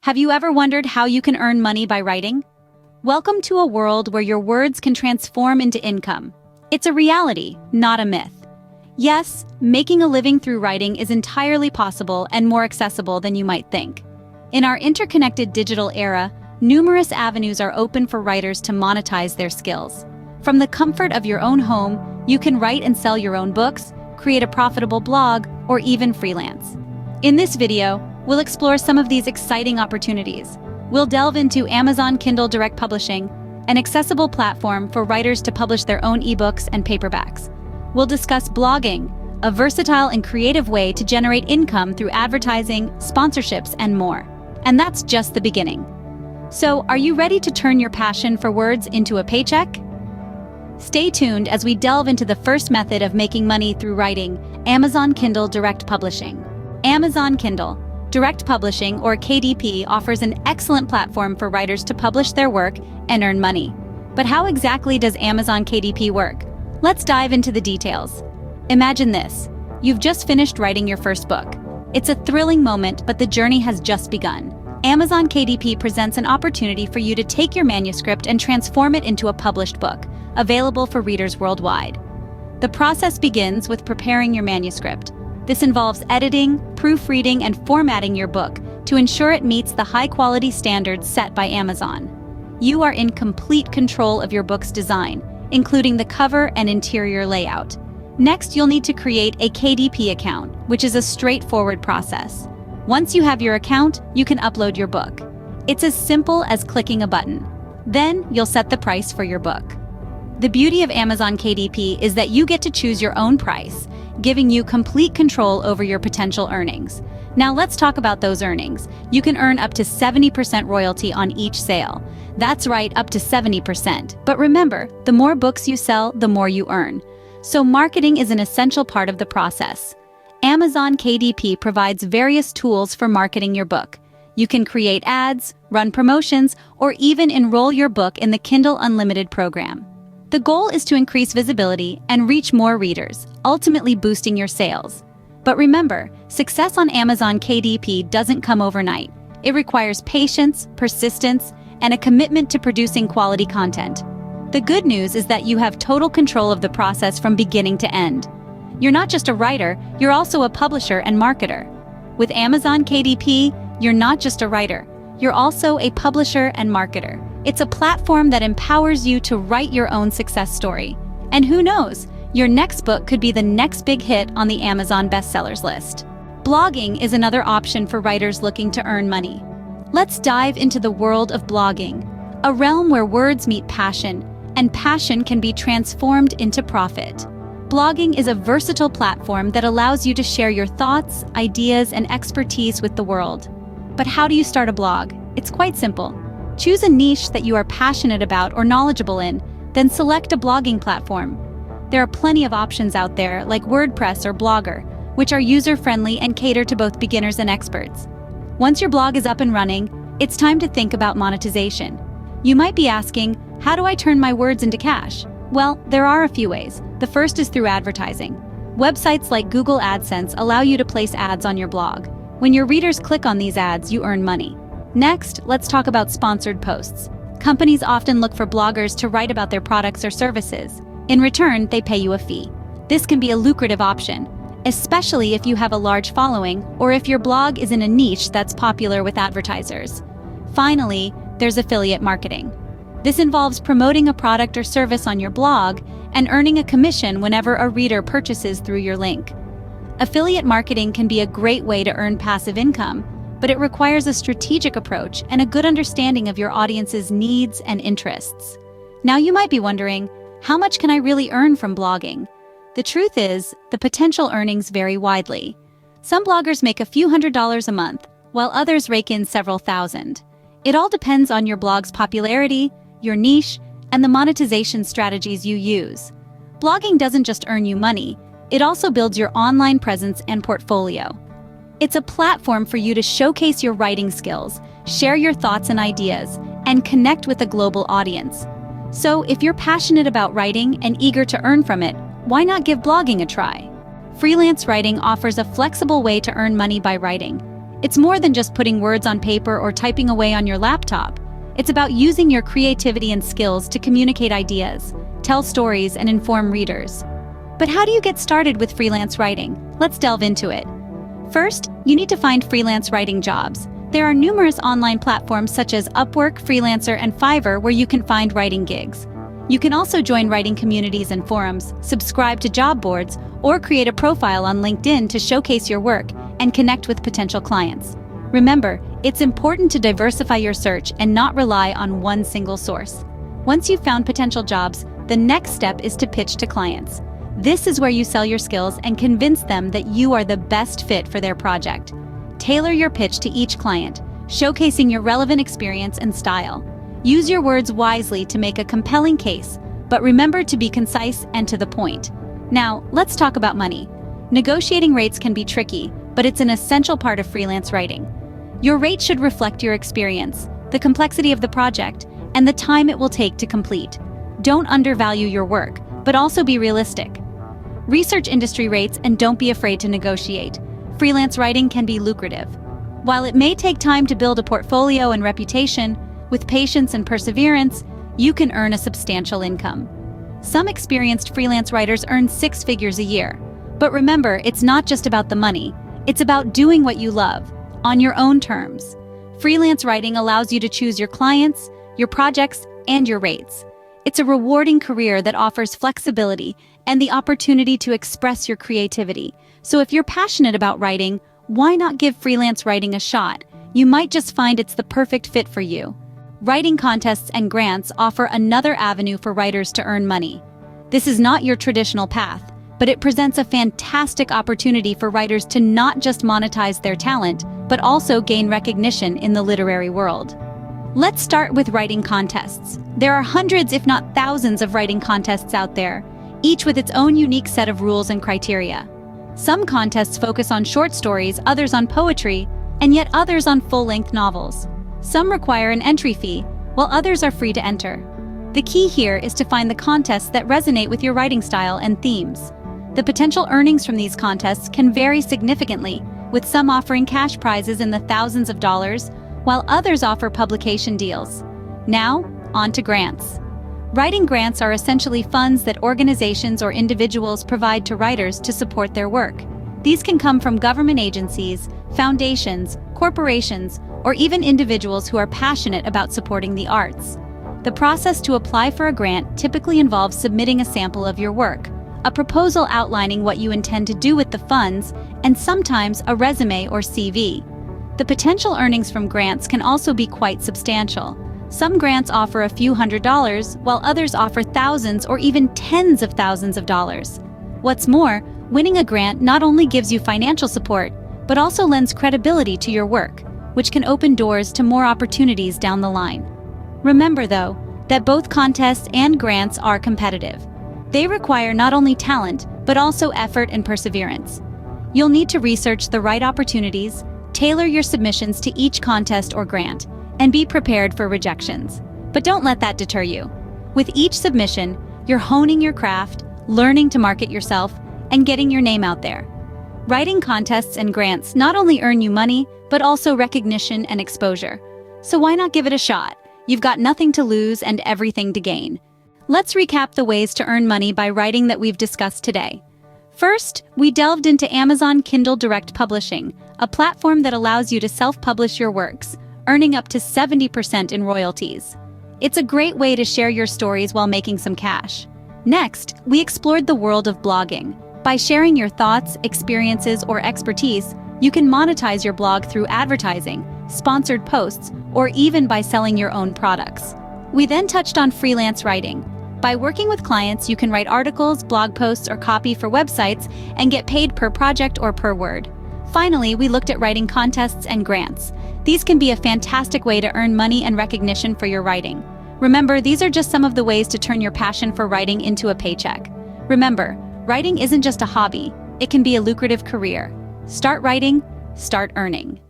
Have you ever wondered how you can earn money by writing? Welcome to a world where your words can transform into income. It's a reality, not a myth. Yes, making a living through writing is entirely possible and more accessible than you might think. In our interconnected digital era, numerous avenues are open for writers to monetize their skills. From the comfort of your own home, you can write and sell your own books, create a profitable blog, or even freelance. In this video, we'll explore some of these exciting opportunities. We'll delve into Amazon Kindle Direct Publishing, an accessible platform for writers to publish their own ebooks and paperbacks. We'll discuss blogging, a versatile and creative way to generate income through advertising, sponsorships, and more. And that's just the beginning. So, are you ready to turn your passion for words into a paycheck? Stay tuned as we delve into the first method of making money through writing, Amazon Kindle Direct Publishing. Amazon Kindle Direct Publishing, or KDP, offers an excellent platform for writers to publish their work and earn money. But how exactly does Amazon KDP work? Let's dive into the details. Imagine this. You've just finished writing your first book. It's a thrilling moment, but the journey has just begun. Amazon KDP presents an opportunity for you to take your manuscript and transform it into a published book, available for readers worldwide. The process begins with preparing your manuscript. This involves editing, proofreading, and formatting your book to ensure it meets the high-quality standards set by Amazon. You are in complete control of your book's design, including the cover and interior layout. Next, you'll need to create a KDP account, which is a straightforward process. Once you have your account, you can upload your book. It's as simple as clicking a button. Then, you'll set the price for your book. The beauty of Amazon KDP is that you get to choose your own price, giving you complete control over your potential earnings. Now let's talk about those earnings. You can earn up to 70% royalty on each sale. That's right, up to 70%. But remember, the more books you sell, the more you earn. So marketing is an essential part of the process. Amazon KDP provides various tools for marketing your book. You can create ads, run promotions, or even enroll your book in the Kindle Unlimited program. The goal is to increase visibility and reach more readers, ultimately boosting your sales. But remember, success on Amazon KDP doesn't come overnight. It requires patience, persistence, and a commitment to producing quality content. The good news is that you have total control of the process from beginning to end. You're not just a writer, you're also a publisher and marketer. With Amazon KDP, you're not just a writer, you're also a publisher and marketer. It's a platform that empowers you to write your own success story. And who knows, your next book could be the next big hit on the Amazon bestsellers list. Blogging is another option for writers looking to earn money. Let's dive into the world of blogging, a realm where words meet passion, and passion can be transformed into profit. Blogging is a versatile platform that allows you to share your thoughts, ideas, and expertise with the world. But how do you start a blog? It's quite simple. Choose a niche that you are passionate about or knowledgeable in, then select a blogging platform. There are plenty of options out there, like WordPress or Blogger, which are user-friendly and cater to both beginners and experts. Once your blog is up and running, it's time to think about monetization. You might be asking, how do I turn my words into cash? Well, there are a few ways. The first is through advertising. Websites like Google AdSense allow you to place ads on your blog. When your readers click on these ads, you earn money. Next, let's talk about sponsored posts. Companies often look for bloggers to write about their products or services. In return, they pay you a fee. This can be a lucrative option, especially if you have a large following or if your blog is in a niche that's popular with advertisers. Finally, there's affiliate marketing. This involves promoting a product or service on your blog and earning a commission whenever a reader purchases through your link. Affiliate marketing can be a great way to earn passive income, but it requires a strategic approach and a good understanding of your audience's needs and interests. Now you might be wondering, how much can I really earn from blogging? The truth is, the potential earnings vary widely. Some bloggers make a few $100s a month, while others rake in several thousand. It all depends on your blog's popularity, your niche, and the monetization strategies you use. Blogging doesn't just earn you money, it also builds your online presence and portfolio. It's a platform for you to showcase your writing skills, share your thoughts and ideas, and connect with a global audience. So if you're passionate about writing and eager to earn from it, why not give blogging a try? Freelance writing offers a flexible way to earn money by writing. It's more than just putting words on paper or typing away on your laptop. It's about using your creativity and skills to communicate ideas, tell stories, and inform readers. But how do you get started with freelance writing? Let's delve into it. First, you need to find freelance writing jobs. There are numerous online platforms such as Upwork, Freelancer, and Fiverr where you can find writing gigs. You can also join writing communities and forums, subscribe to job boards, or create a profile on LinkedIn to showcase your work and connect with potential clients. Remember, it's important to diversify your search and not rely on one single source. Once you've found potential jobs, the next step is to pitch to clients. This is where you sell your skills and convince them that you are the best fit for their project. Tailor your pitch to each client, showcasing your relevant experience and style. Use your words wisely to make a compelling case, but remember to be concise and to the point. Now, let's talk about money. Negotiating rates can be tricky, but it's an essential part of freelance writing. Your rate should reflect your experience, the complexity of the project, and the time it will take to complete. Don't undervalue your work, but also be realistic. Research industry rates and don't be afraid to negotiate. Freelance writing can be lucrative. While it may take time to build a portfolio and reputation, with patience and perseverance, you can earn a substantial income. Some experienced freelance writers earn 6 figures a year. But remember, it's not just about the money. It's about doing what you love, on your own terms. Freelance writing allows you to choose your clients, your projects, and your rates. It's a rewarding career that offers flexibility and the opportunity to express your creativity. So if you're passionate about writing, why not give freelance writing a shot? You might just find it's the perfect fit for you. Writing contests and grants offer another avenue for writers to earn money. This is not your traditional path, but it presents a fantastic opportunity for writers to not just monetize their talent, but also gain recognition in the literary world. Let's start with writing contests. There are hundreds, if not thousands, of writing contests out there, each with its own unique set of rules and criteria. Some contests focus on short stories, others on poetry, and yet others on full-length novels. Some require an entry fee, while others are free to enter. The key here is to find the contests that resonate with your writing style and themes. The potential earnings from these contests can vary significantly, with some offering cash prizes in the thousands of dollars, while others offer publication deals. Now, on to grants. Writing grants are essentially funds that organizations or individuals provide to writers to support their work. These can come from government agencies, foundations, corporations, or even individuals who are passionate about supporting the arts. The process to apply for a grant typically involves submitting a sample of your work, a proposal outlining what you intend to do with the funds, and sometimes a resume or CV. The potential earnings from grants can also be quite substantial. Some grants offer a few $100s, while others offer thousands or even tens of thousands of dollars. What's more, winning a grant not only gives you financial support, but also lends credibility to your work, which can open doors to more opportunities down the line. Remember, though, that both contests and grants are competitive. They require not only talent, but also effort and perseverance. You'll need to research the right opportunities, tailor your submissions to each contest or grant, and be prepared for rejections. But don't let that deter you. With each submission, you're honing your craft, learning to market yourself, and getting your name out there. Writing contests and grants not only earn you money, but also recognition and exposure. So why not give it a shot? You've got nothing to lose and everything to gain. Let's recap the ways to earn money by writing that we've discussed today. First, we delved into Amazon Kindle Direct Publishing, a platform that allows you to self-publish your works, earning up to 70% in royalties. It's a great way to share your stories while making some cash. Next, we explored the world of blogging. By sharing your thoughts, experiences, or expertise, you can monetize your blog through advertising, sponsored posts, or even by selling your own products. We then touched on freelance writing. By working with clients, you can write articles, blog posts, or copy for websites and get paid per project or per word. Finally, we looked at writing contests and grants. These can be a fantastic way to earn money and recognition for your writing. Remember, these are just some of the ways to turn your passion for writing into a paycheck. Remember, writing isn't just a hobby, it can be a lucrative career. Start writing, start earning.